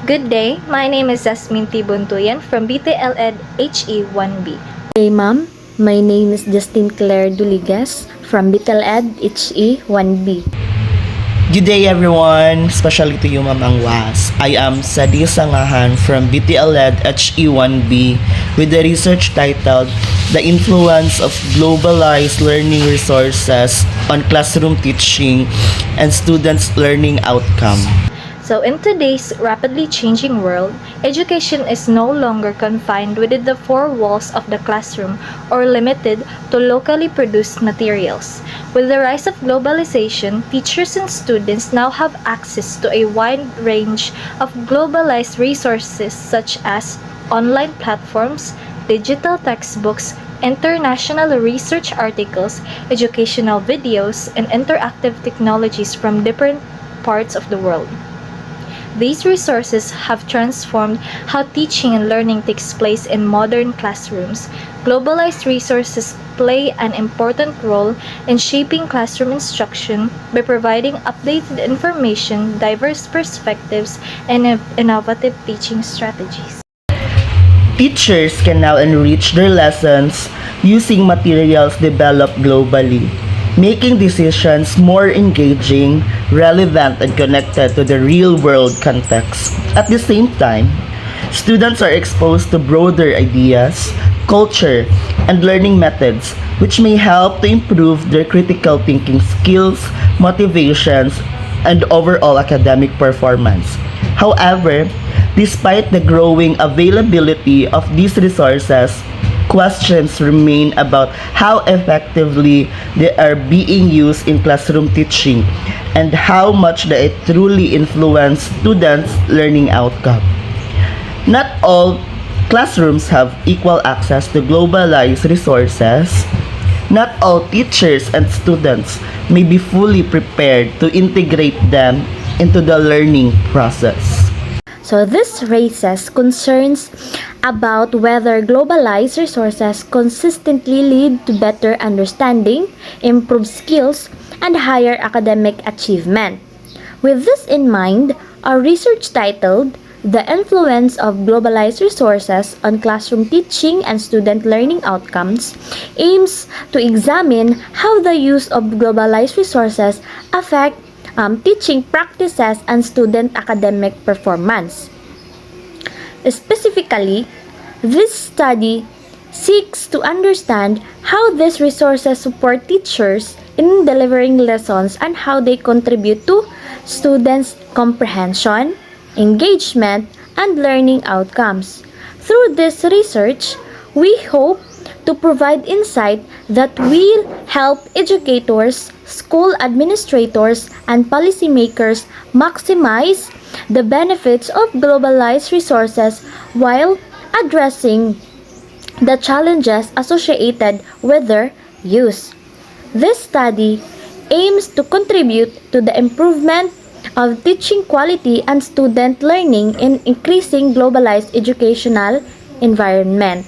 Good day, my name is Jasmine Tibuntuyan from BTLED HE1B. Hey ma'am, my name is Justine Claire Duligas from BTLED HE1B. Good day everyone, especially to you Ma'am Angwas. I am Sadi Sangahan from BTLED HE1B with the research titled The Influence of Globalized Learning Resources on Classroom Teaching and Students' Learning Outcome. So in today's rapidly changing world, education is no longer confined within the four walls of the classroom or limited to locally produced materials. With the rise of globalization, teachers and students now have access to a wide range of globalized resources such as online platforms, digital textbooks, international research articles, educational videos, and interactive technologies from different parts of the world. These resources have transformed how teaching and learning takes place in modern classrooms. Globalized resources play an important role in shaping classroom instruction by providing updated information, diverse perspectives, and innovative teaching strategies. Teachers can now enrich their lessons using materials developed globally, making decisions more engaging, relevant, and connected to the real-world context. At the same time, students are exposed to broader ideas, culture, and learning methods, which may help to improve their critical thinking skills, motivations, and overall academic performance. However, despite the growing availability of these resources, questions remain about how effectively they are being used in classroom teaching and how much they truly influence students' learning outcome. Not all classrooms have equal access to globalized resources. Not all teachers and students may be fully prepared to integrate them into the learning process. So this raises concerns about whether globalized resources consistently lead to better understanding, improved skills, and higher academic achievement. With this in mind, our research titled The Influence of Globalized Resources on Classroom Teaching and Student Learning Outcomes aims to examine how the use of globalized resources affect teaching practices and student academic performance. Specifically, this study seeks to understand how these resources support teachers in delivering lessons and how they contribute to students' comprehension, engagement, and learning outcomes. Through this research, we hope to provide insight that will help educators, school administrators, and policymakers maximize the benefits of globalized resources while addressing the challenges associated with their use. This study aims to contribute to the improvement of teaching quality and student learning in increasing globalized educational environment.